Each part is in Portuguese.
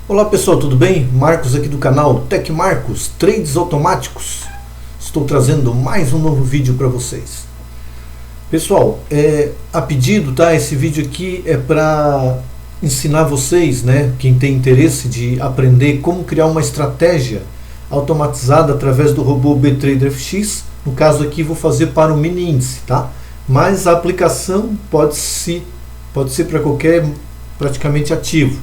Olá pessoal, tudo bem? Marcos aqui do canal Tech Marcos, Trades Automáticos. Estou trazendo mais um novo vídeo para vocês. Pessoal, a pedido, tá? Esse vídeo aqui é para ensinar vocês, né? Quem tem interesse de aprender como criar uma estratégia automatizada através do robô BTrader FX. No caso aqui vou fazer para o mini índice, tá? Mas a aplicação pode ser para qualquer praticamente ativo.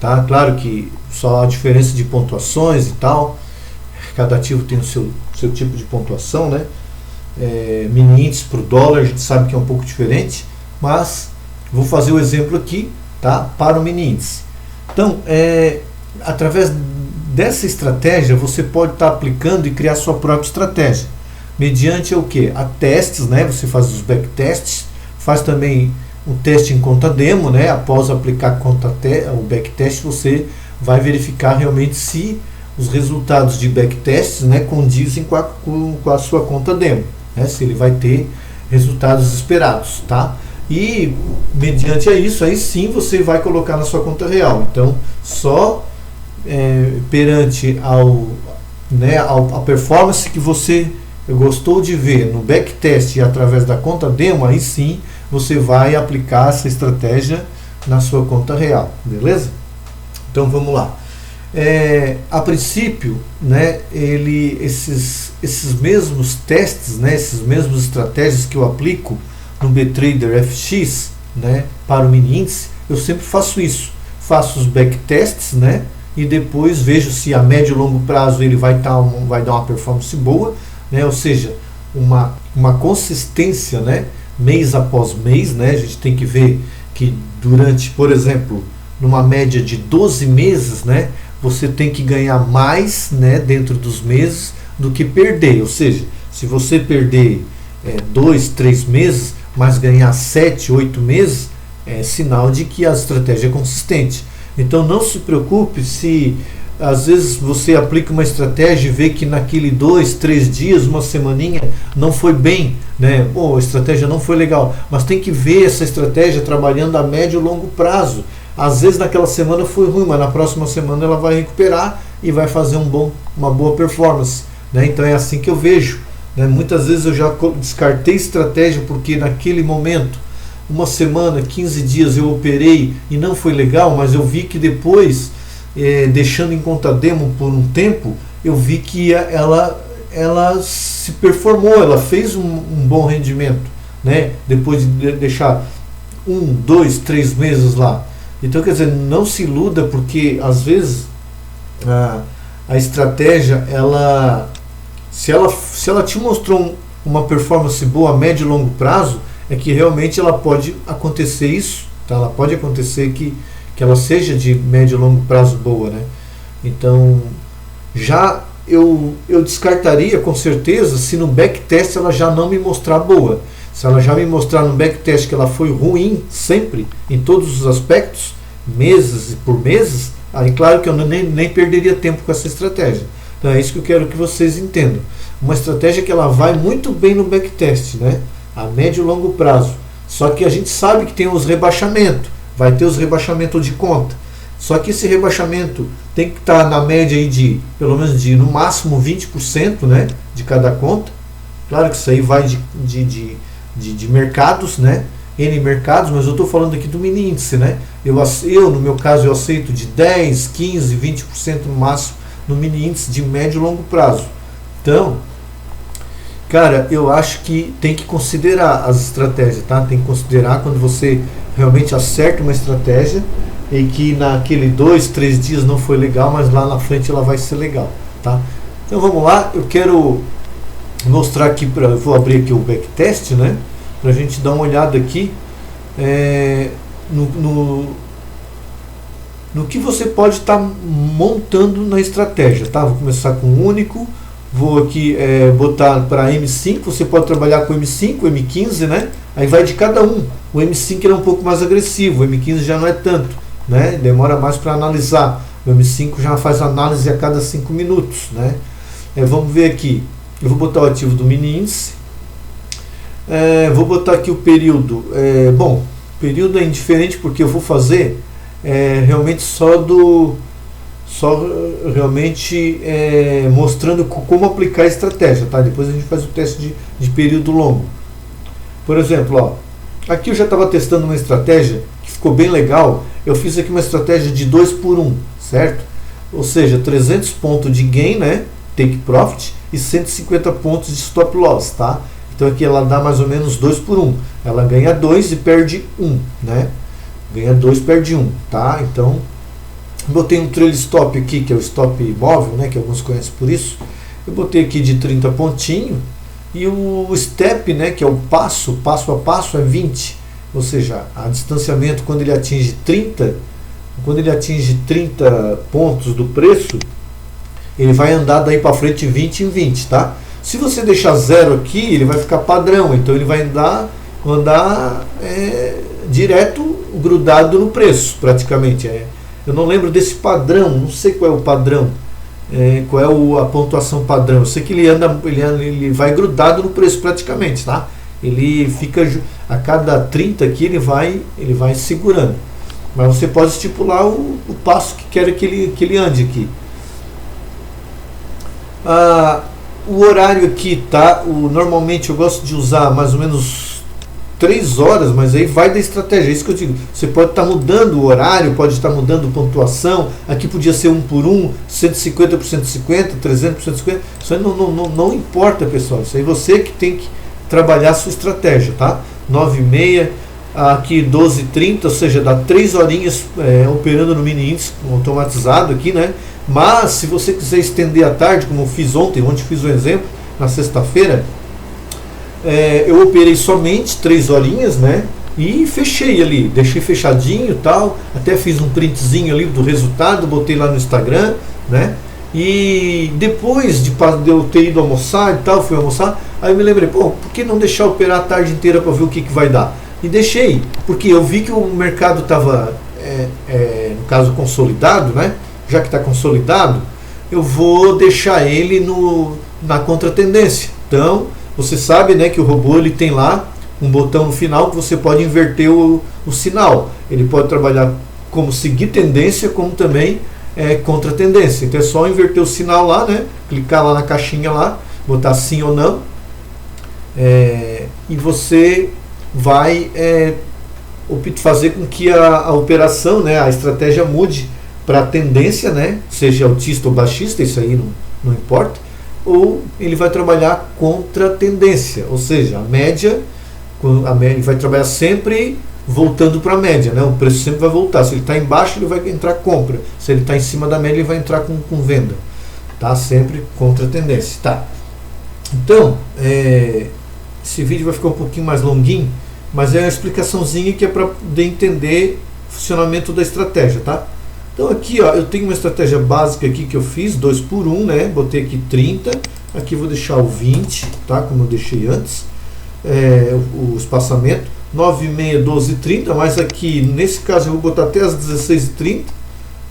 Tá? Claro que só a diferença de pontuações e tal, cada ativo tem o seu tipo de pontuação, né? Mini índice para o dólar a gente sabe que é um pouco diferente, mas vou fazer o exemplo aqui, tá? Para o mini índice. Então, através dessa estratégia você pode estar aplicando e criar sua própria estratégia, mediante o que? A testes, né? Você faz os backtests, faz também um teste em conta demo, né? Após aplicar o backtest, você vai verificar realmente se os resultados de backtests, né, condizem com a sua conta demo, né? Se ele vai ter resultados esperados, tá? E mediante isso, aí sim você vai colocar na sua conta real. Então, só perante a performance que você gostou de ver no backtest e através da conta demo, aí sim você vai aplicar essa estratégia na sua conta real, beleza? Então vamos lá. A princípio, né, esses mesmos testes, né, essas mesmas estratégias que eu aplico no BTrader FX, né, para o mini índice, eu sempre faço isso. Faço os backtests, né, e depois vejo se a médio e longo prazo ele vai dar uma performance boa, né, ou seja, uma consistência, né, mês após mês, né? A gente tem que ver que durante, por exemplo, numa média de 12 meses, né, você tem que ganhar mais, né, dentro dos meses do que perder. Ou seja, se você perder 2, 3 meses, mas ganhar 7, 8 meses, é sinal de que a estratégia é consistente. Então não se preocupe se às vezes você aplica uma estratégia e vê que naquele 2, 3 dias, uma semaninha, não foi bem, né? Pô, a estratégia não foi legal. Mas tem que ver essa estratégia trabalhando a médio e longo prazo. Às vezes naquela semana foi ruim, mas na próxima semana ela vai recuperar e vai fazer uma boa performance, né? Então é assim que eu vejo, né? Muitas vezes eu já descartei estratégia porque naquele momento, uma semana, 15 dias eu operei e não foi legal, mas eu vi que depois, deixando em conta demo por um tempo, eu vi que ela se performou, ela fez um bom rendimento, né? Depois de deixar 1, 2, 3 meses lá. Então, quer dizer, não se iluda, porque às vezes a estratégia, se ela te mostrou uma performance boa a médio e longo prazo, é que realmente ela pode acontecer isso, tá? Ela pode acontecer que ela seja de médio e longo prazo boa, né? Então, já eu descartaria com certeza se no backtest ela já não me mostrar boa. Se ela já me mostrar no backtest que ela foi ruim sempre, em todos os aspectos, meses e por meses, aí claro que eu nem perderia tempo com essa estratégia. Então é isso que eu quero que vocês entendam. Uma estratégia que ela vai muito bem no backtest, né? A médio e longo prazo. Só que a gente sabe que tem os rebaixamentos. Vai ter os rebaixamentos de conta. Só que esse rebaixamento tem que estar na média aí de, pelo menos de no máximo 20%, né, de cada conta. Claro que isso aí vai de mercados, né, N mercados, mas eu estou falando aqui do mini índice, né. Eu, no meu caso, eu aceito de 10, 15, 20% no máximo no mini índice de médio e longo prazo. Então, cara, eu acho que tem que considerar as estratégias, tá? Tem que considerar quando você realmente acerta uma estratégia e que naquele 2, 3 dias não foi legal, mas lá na frente ela vai ser legal, tá? Então vamos lá, eu quero mostrar aqui, eu vou abrir aqui o backtest, né? Pra gente dar uma olhada aqui no que você pode estar montando na estratégia, tá? Vou começar com o único. Vou aqui botar para M5, você pode trabalhar com M5, M15, né? Aí vai de cada um. O M5 é um pouco mais agressivo, o M15 já não é tanto, né? Demora mais para analisar. O M5 já faz análise a cada 5 minutos, né? Vamos ver aqui. Eu vou botar o ativo do mini índice. Vou botar aqui o período. Bom, período é indiferente porque eu vou fazer realmente só só realmente mostrando como aplicar a estratégia, tá? Depois a gente faz o teste de período longo. Por exemplo, ó, aqui eu já estava testando uma estratégia que ficou bem legal. Eu fiz aqui uma estratégia de 2 por 1, certo? Ou seja, 300 pontos de gain, né? Take profit, e 150 pontos de stop loss, tá? Então aqui ela dá mais ou menos 2 por 1. Ela ganha 2 e perde 1, né? Ganha 2, perde 1, tá? Então, botei um trail stop aqui, que é o stop móvel, né? Que alguns conhecem por isso. Eu botei aqui de 30 pontinhos. E o step, né, que é o passo a passo, é 20. Ou seja, a distanciamento quando ele atinge 30 pontos do preço, ele vai andar daí para frente 20 em 20, tá? Se você deixar 0 aqui, ele vai ficar padrão, então ele vai andar direto, grudado no preço, praticamente. Eu não lembro desse padrão, não sei qual é o padrão. Qual é a pontuação padrão? Eu sei que ele vai grudado no preço praticamente, tá? Ele fica a cada 30 aqui ele vai segurando. Mas você pode estipular o passo que quer que ele ande aqui. O horário aqui, tá? Normalmente eu gosto de usar mais ou menos 3 horas, mas aí vai da estratégia, é isso que eu digo. Você pode estar mudando o horário, pode estar mudando pontuação. Aqui podia ser 1 por 1, 150 por 150, 300 por 150. Isso aí não importa, pessoal. Isso aí você que tem que trabalhar a sua estratégia, tá? 9h30, aqui 12h30, ou seja, dá 3 horinhas operando no mini índice automatizado aqui, né? Mas se você quiser estender à tarde, como eu fiz ontem, onde fiz um exemplo, na sexta-feira, eu operei somente 3 horinhas, né? E fechei ali, deixei fechadinho e tal. Até fiz um printzinho ali do resultado, botei lá no Instagram, né? E depois de eu ter ido almoçar e tal, fui almoçar, aí eu me lembrei, por que não deixar operar a tarde inteira para ver o que vai dar? E deixei, porque eu vi que o mercado estava, no caso, consolidado, né? Já que está consolidado, eu vou deixar ele na contratendência. Então, você sabe, né, que o robô ele tem lá um botão no final que você pode inverter o sinal. Ele pode trabalhar como seguir tendência, como também contra tendência. Então é só inverter o sinal lá, né, clicar lá na caixinha lá, botar sim ou não, e você vai fazer com que a operação, né, a estratégia mude para a tendência, né, seja altista ou baixista, isso aí não importa. Ou ele vai trabalhar contra a tendência, ou seja, a média vai trabalhar sempre voltando para a média, né? O preço sempre vai voltar. Se ele está embaixo, ele vai entrar compra. Se ele está em cima da média, ele vai entrar com venda, tá? Sempre contra a tendência, tá? Então, esse vídeo vai ficar um pouquinho mais longuinho, mas é uma explicaçãozinha que é para poder entender o funcionamento da estratégia, tá? Então aqui, ó, eu tenho uma estratégia básica aqui que eu fiz, 2 por 1, né? Botei aqui 30, aqui vou deixar o 20, tá? Como eu deixei antes, o espaçamento, 9h30, 12h30, mas aqui, nesse caso, eu vou botar até as 16h30,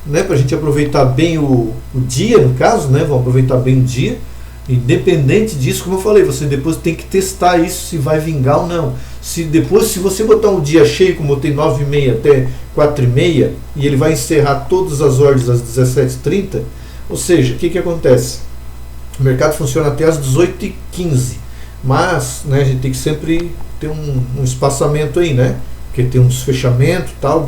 né? Pra gente aproveitar bem o dia, no caso, né? Vamos aproveitar bem o dia. Independente disso, como eu falei, você depois tem que testar isso, se vai vingar ou não. Se você botar um dia cheio, como eu tenho 9h30 até 4h30, e ele vai encerrar todas as ordens às 17h30, ou seja, o que acontece? O mercado funciona até às 18h15, mas, né, a gente tem que sempre ter um espaçamento aí, né? Porque tem uns fechamentos tal,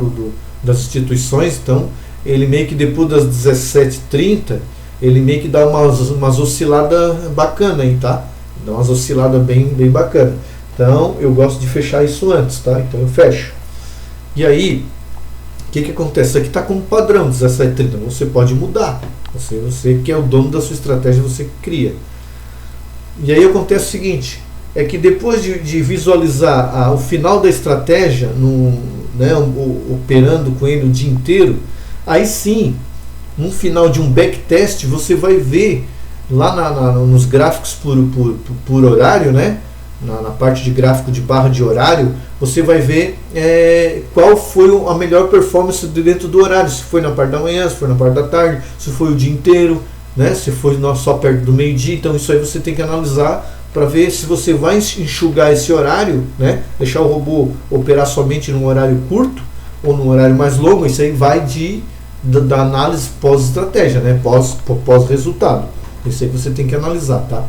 das instituições, então ele meio que depois das 17h30, ele meio que dá umas osciladas bacanas aí, tá? Dá umas osciladas bem bacana. Então eu gosto de fechar isso antes, tá? Então eu fecho. E aí, o que acontece? Isso aqui está como padrão, 17h30. Você pode mudar. Você que é o dono da sua estratégia, você que cria. E aí acontece o seguinte, é que depois de visualizar o final da estratégia, né, operando com ele o dia inteiro, aí sim, no final de um backtest, você vai ver lá nos gráficos por horário, né? Na parte de gráfico de barra de horário, você vai ver qual foi a melhor performance dentro do horário, se foi na parte da manhã, se foi na parte da tarde, se foi o dia inteiro, né? Se foi só perto do meio-dia. Então isso aí você tem que analisar para ver se você vai enxugar esse horário, né? Deixar o robô operar somente num horário curto ou num horário mais longo. Isso aí vai da análise pós-estratégia, né? Pós-resultado. Isso aí que você tem que analisar, tá?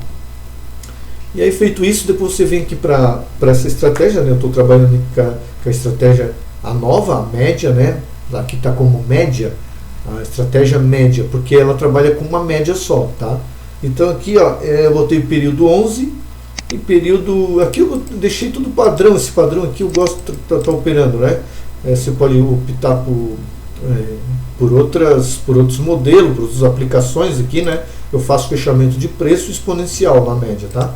E aí, feito isso, depois você vem aqui para essa estratégia, né? Eu estou trabalhando com a estratégia, a nova, a média, né? Aqui está como média, a estratégia média, porque ela trabalha com uma média só, tá? Então aqui, ó, eu botei o período 11 e período... Aqui eu deixei tudo padrão, esse padrão aqui eu gosto de estar operando, né? Você pode optar por outros modelos, por outras aplicações aqui, né? Eu faço fechamento de preço exponencial na média, tá?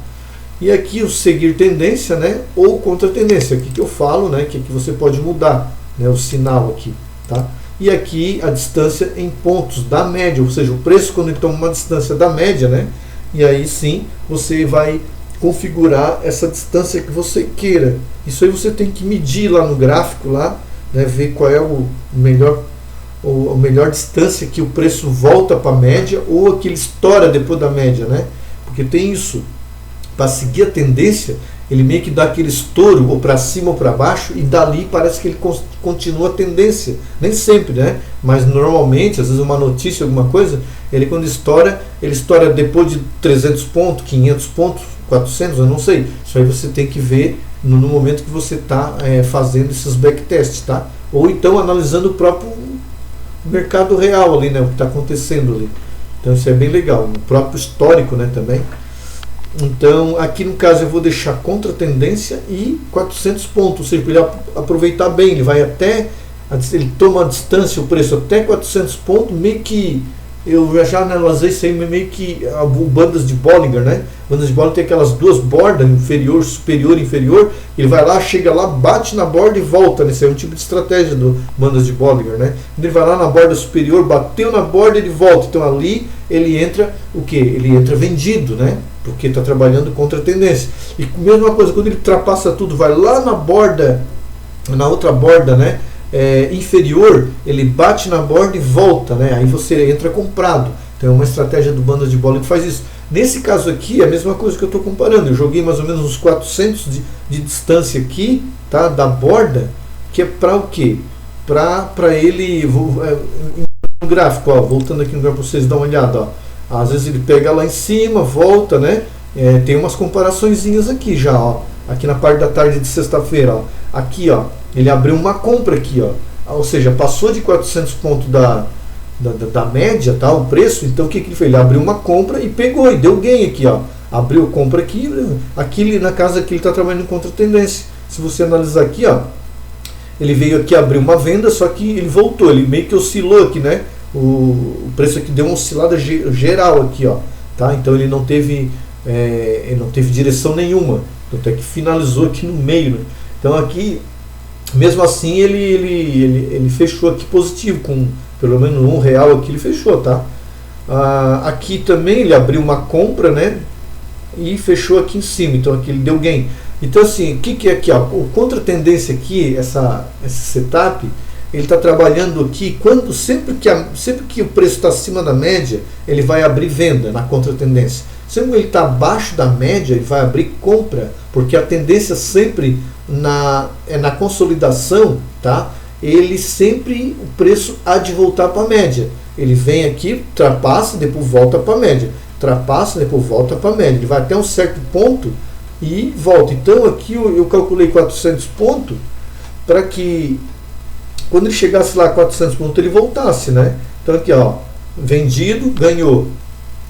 E aqui o seguir tendência, né? Ou contra tendência, aqui que eu falo, né? Que aqui você pode mudar, né? O sinal aqui, tá? E aqui a distância em pontos da média, ou seja, o preço quando ele toma uma distância da média, né? E aí sim você vai configurar essa distância que você queira. Isso aí você tem que medir lá no gráfico, lá, né? Ver qual é a melhor distância que o preço volta para a média ou que ele estoura depois da média, né? Porque tem isso. Para seguir a tendência, ele meio que dá aquele estouro ou para cima ou para baixo e dali parece que ele continua a tendência. Nem sempre, né? Mas normalmente, às vezes uma notícia, alguma coisa, ele quando estoura, ele estoura depois de 300 pontos, 500 pontos, 400, eu não sei. Isso aí você tem que ver no momento que você está fazendo esses backtests, tá? Ou então analisando o próprio mercado real ali, né? O que está acontecendo ali. Então isso é bem legal. O próprio histórico, né, também. Então, aqui no caso eu vou deixar contra tendência e 400 pontos, ou seja, para ele aproveitar bem, ele vai até, ele toma a distância, o preço até 400 pontos, meio que, eu já analisei isso aí, meio que bandas de Bollinger, né? Bandas de Bollinger tem aquelas duas bordas, inferior, superior e inferior, ele vai lá, chega lá, bate na borda e volta, né? Esse é um tipo de estratégia do bandas de Bollinger, né? Ele vai lá na borda superior, bateu na borda e ele volta, então ali ele entra, o que? Ele entra vendido, né? Porque está trabalhando contra a tendência. E mesma coisa, quando ele ultrapassa tudo, vai lá na borda, na outra borda, né, inferior, ele bate na borda e volta, né, aí você entra comprado. Então é uma estratégia do bandas de Bollinger que faz isso. Nesse caso aqui, é a mesma coisa que eu estou comparando. Eu joguei mais ou menos uns 400 de distância aqui, tá, da borda, que é para o quê? Para ele, no gráfico, ó, voltando aqui no gráfico para vocês dar uma olhada, ó. Às vezes ele pega lá em cima, volta, né? Tem umas comparaçõezinhas aqui já, ó. Aqui na parte da tarde de sexta-feira, ó. Aqui, ó, ele abriu uma compra aqui, ó. Ou seja, passou de 400 pontos da média, tá? O preço. Então o que ele fez? Ele abriu uma compra e pegou e deu gain aqui, ó. Abriu compra aqui, aqui na casa que ele está trabalhando contra tendência. Se você analisar aqui, ó, ele veio aqui abrir uma venda, só que ele voltou, ele meio que oscilou aqui, né? O preço aqui deu uma oscilada geral aqui, ó, tá? Então ele não teve direção nenhuma, até que finalizou aqui no meio, né? Então aqui, mesmo assim, ele fechou aqui positivo, com pelo menos R$1 aqui ele fechou, tá? Aqui também ele abriu uma compra, né? E fechou aqui em cima, então aqui ele deu gain. Então assim, o que é aqui, ó? O contra tendência aqui, esse setup, ele está trabalhando aqui sempre que o preço está acima da média, ele vai abrir venda na contratendência. Sempre que ele está abaixo da média, ele vai abrir compra, porque a tendência sempre na consolidação, tá? Ele sempre, o preço há de voltar para a média. Ele vem aqui, ultrapassa, depois volta para a média. Ultrapassa, depois volta para a média. Ele vai até um certo ponto e volta. Então aqui eu calculei 400 pontos para que quando ele chegasse lá a 400 pontos, ele voltasse, né? Então aqui, ó, vendido, ganhou.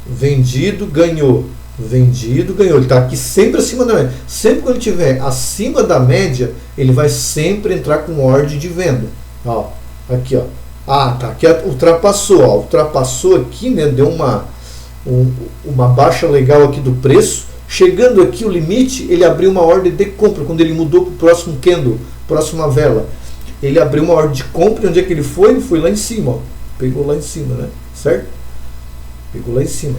Vendido, ganhou. Vendido, ganhou. Ele está aqui sempre acima da média. Sempre que ele estiver acima da média, ele vai sempre entrar com ordem de venda. Ó, aqui, ó. Tá. Aqui ultrapassou, ó. Ultrapassou aqui, né? Deu uma baixa legal aqui do preço. Chegando aqui o limite, ele abriu uma ordem de compra. Quando ele mudou para o próximo candle, próxima vela, ele abriu uma ordem de compra. Onde é que ele foi? Ele foi lá em cima, ó. Pegou lá em cima, né? Certo? Pegou lá em cima.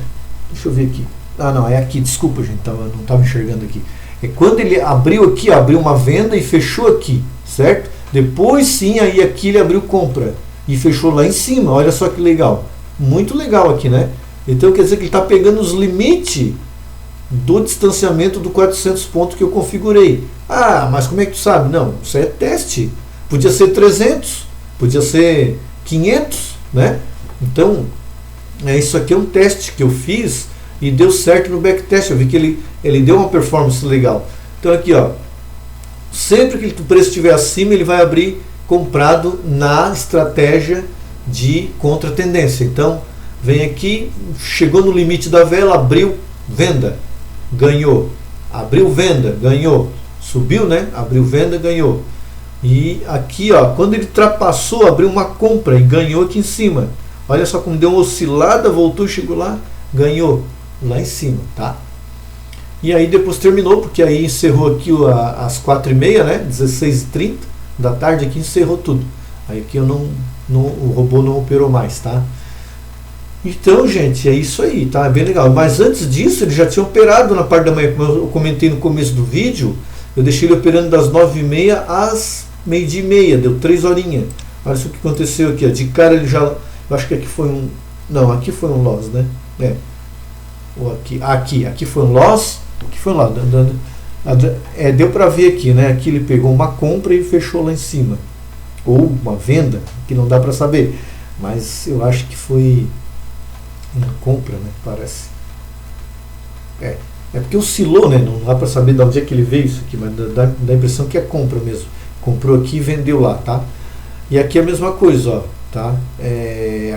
Deixa eu ver aqui. Não, é aqui. Desculpa, gente. Não estava enxergando aqui. É quando ele abriu aqui, abriu uma venda e fechou aqui, certo? Depois sim, aí aqui ele abriu compra e fechou lá em cima. Olha só que legal. Muito legal aqui, né? Então quer dizer que ele está pegando os limites do distanciamento do 400 pontos que eu configurei. Mas como é que tu sabe? Não, isso é teste. Podia ser 300, podia ser 500, né? Então, isso aqui é um teste que eu fiz e deu certo no backtest. Eu vi que ele deu uma performance legal. Então aqui, ó, sempre que o preço estiver acima, ele vai abrir comprado na estratégia de contra-tendência. Então, vem aqui, chegou no limite da vela, abriu, venda, ganhou. Abriu, venda, ganhou. Subiu, né? Abriu, venda, ganhou. E aqui, ó, quando ele ultrapassou, abriu uma compra e ganhou aqui em cima. Olha só como deu uma oscilada, voltou, chegou lá, ganhou lá em cima, tá? E aí depois terminou, porque aí encerrou aqui às 4h30, né? 16h30 da tarde, aqui encerrou tudo. Aí aqui o robô não operou mais, tá? Então, gente, é isso aí, tá? É bem legal. Mas antes disso, ele já tinha operado na parte da manhã, como eu comentei no começo do vídeo. Eu deixei ele operando das 9h30 às 12h30, deu 3 horinhas. Olha só o que aconteceu aqui, ó. De cara ele já... Eu acho que aqui foi um... Não, aqui foi um loss, né? Ou aqui foi um loss, aqui foi um loss. Deu pra ver aqui, né? Aqui ele pegou uma compra e fechou lá em cima. Ou uma venda, que não dá pra saber. Mas eu acho que foi uma compra, né? Parece. É porque oscilou, né? Não dá pra saber de onde é que ele veio isso aqui, mas dá a impressão que é compra mesmo. Comprou aqui e vendeu lá, tá? E aqui é a mesma coisa, ó, tá?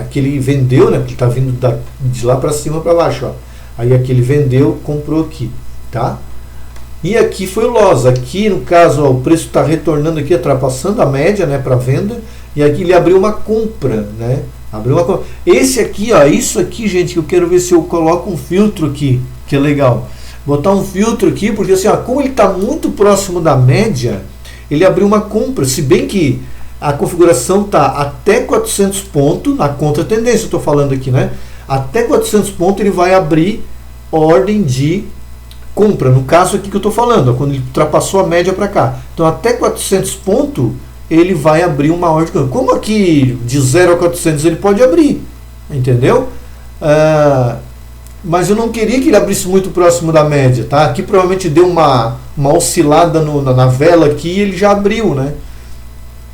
Aqui ele vendeu, né? Porque tá vindo de lá para cima para baixo, ó. Aí aqui ele vendeu, comprou aqui, tá? E aqui foi o loss. Aqui, no caso, ó, o preço está retornando aqui, ultrapassando a média, né, para venda. E aqui ele abriu uma compra, né? Abriu uma compra. Esse aqui, ó, isso aqui, gente, que eu quero ver se eu coloco um filtro aqui, que é legal. Botar um filtro aqui, porque assim, ó, como ele está muito próximo da média, ele abriu uma compra, se bem que a configuração está até 400 pontos, na contra-tendência eu estou falando aqui, né? Até 400 pontos ele vai abrir ordem de compra, no caso aqui que eu estou falando, ó, quando ele ultrapassou a média para cá. Então até 400 pontos ele vai abrir uma ordem de compra. Como aqui de 0 a 400 ele pode abrir, entendeu? Mas eu não queria que ele abrisse muito próximo da média, tá? Aqui provavelmente deu uma oscilada na vela aqui e ele já abriu, né?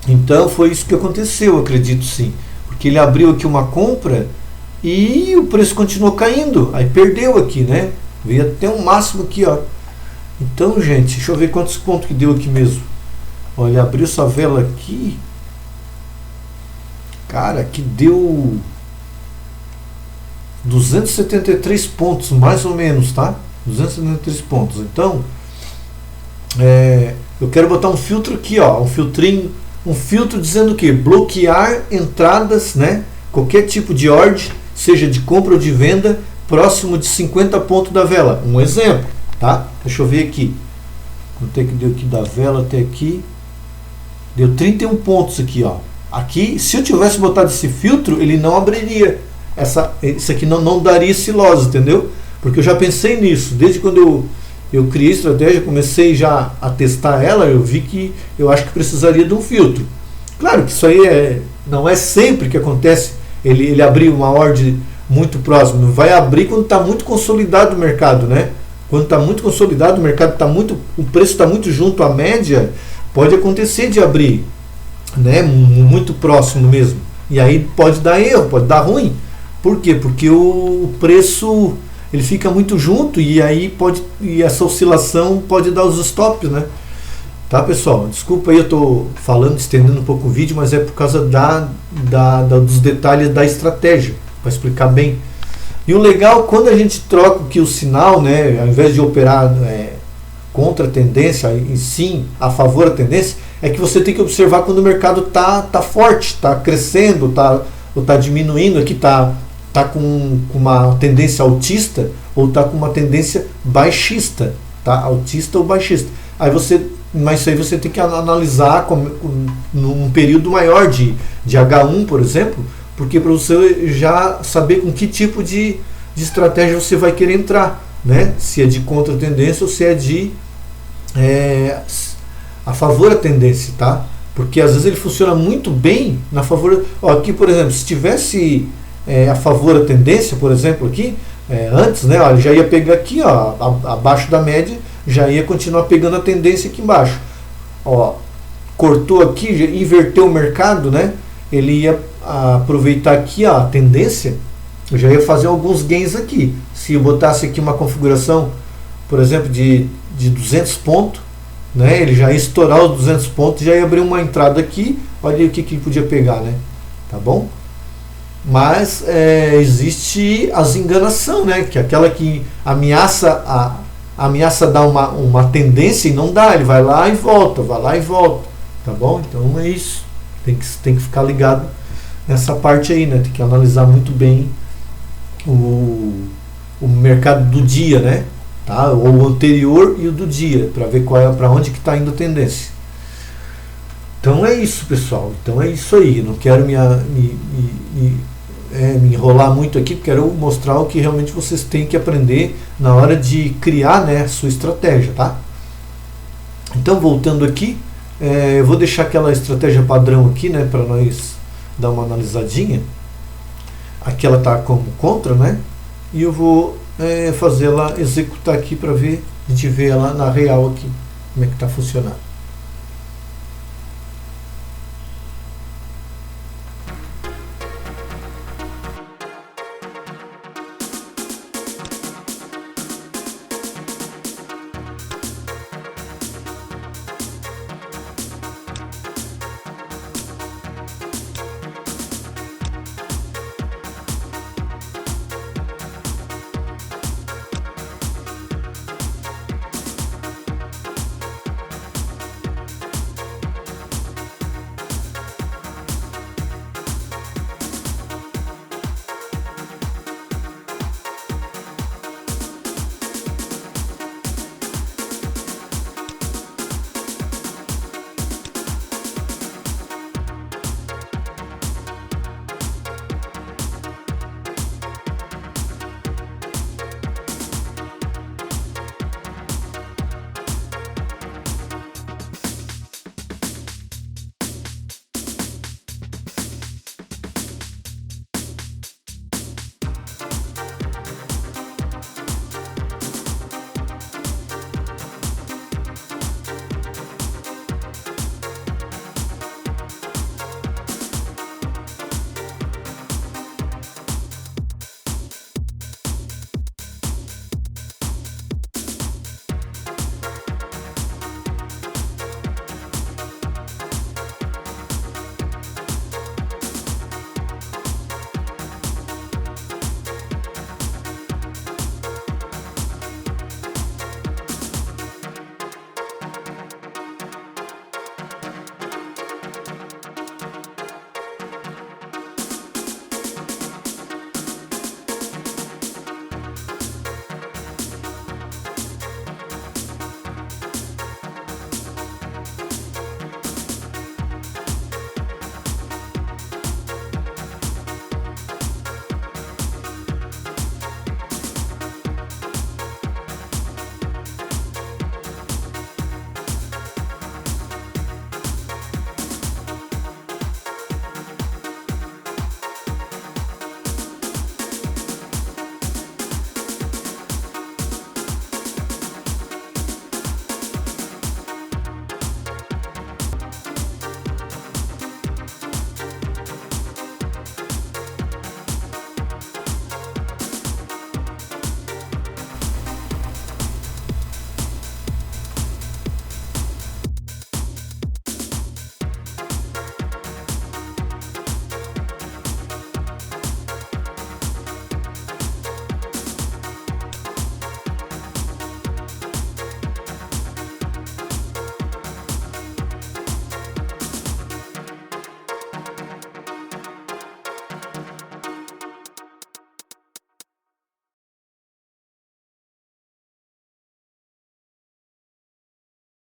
Então foi isso que aconteceu, acredito sim. Porque ele abriu aqui uma compra e o preço continuou caindo. Aí perdeu aqui, né? Veio até um máximo aqui, ó. Então, gente, deixa eu ver quantos pontos que deu aqui mesmo. Olha, abriu essa vela aqui. Cara, aqui deu 273 pontos, mais ou menos, tá? 273 pontos. Então, eu quero botar um filtro aqui, ó, um filtrinho, um filtro dizendo o quê? Bloquear entradas, né? Qualquer tipo de ordem, seja de compra ou de venda, próximo de 50 pontos da vela. Um exemplo, tá? Deixa eu ver aqui. Quanto é que deu aqui da vela até aqui? Deu 31 pontos aqui, ó. Aqui, se eu tivesse botado esse filtro, ele não abriria. Isso aqui não daria esse loss, entendeu? Porque eu já pensei nisso. Desde quando eu criei a estratégia, comecei já a testar ela, eu vi que eu acho que precisaria de um filtro. Claro que isso aí não é sempre que acontece ele abrir uma ordem muito próxima. Vai abrir quando está muito consolidado o mercado, né? Quando está muito consolidado o mercado, o preço está muito junto à média, pode acontecer de abrir, né? Muito próximo mesmo. E aí pode dar erro, pode dar ruim. Por quê? Porque o preço ele fica muito junto e aí essa oscilação pode dar os stops, né? Tá, pessoal? Desculpa aí, eu estou falando, estendendo um pouco o vídeo, mas é por causa dos detalhes da estratégia, para explicar bem. E o legal, quando a gente troca aqui o sinal, né, ao invés de operar contra a tendência, e sim a favor da tendência, é que você tem que observar quando o mercado tá forte, está crescendo, ou está diminuindo, aqui tá com uma tendência altista ou está com uma tendência baixista, tá? Altista ou baixista. Mas isso aí você tem que analisar num período maior de H1, por exemplo, porque para você já saber com que tipo de estratégia você vai querer entrar, né? Se é de contra-tendência ou se é de a favor da tendência, tá? Porque às vezes ele funciona muito bem na favor. Ó, aqui, por exemplo, se tivesse a favor da tendência, por exemplo, aqui, antes, né, ó, ele já ia pegar aqui, ó, abaixo da média, já ia continuar pegando a tendência aqui embaixo. Ó, cortou aqui, inverteu o mercado, né? Ele ia aproveitar aqui a tendência, eu já ia fazer alguns gains aqui. Se eu botasse aqui uma configuração, por exemplo, de 200 pontos, né, ele já ia estourar os 200 pontos, já ia abrir uma entrada aqui, olha aí o que ele podia pegar, né? Tá bom? Mas existe as enganação, né? Que é aquela que ameaça dar uma tendência e não dá, ele vai lá e volta, tá bom? Então é isso, tem que ficar ligado nessa parte aí, né? Tem que analisar muito bem o mercado do dia, né? Tá? O anterior e o do dia, para ver para onde que está indo a tendência. Então é isso, pessoal. Então é isso aí. Não quero me enrolar muito aqui, porque quero mostrar o que realmente vocês têm que aprender na hora de criar, né, a sua estratégia, tá? Então, voltando aqui, eu vou deixar aquela estratégia padrão aqui, né, para nós dar uma analisadinha. Aqui ela está como contra, né? E eu vou fazer ela executar aqui para ver, a gente vê ela na real aqui, como é que está funcionando.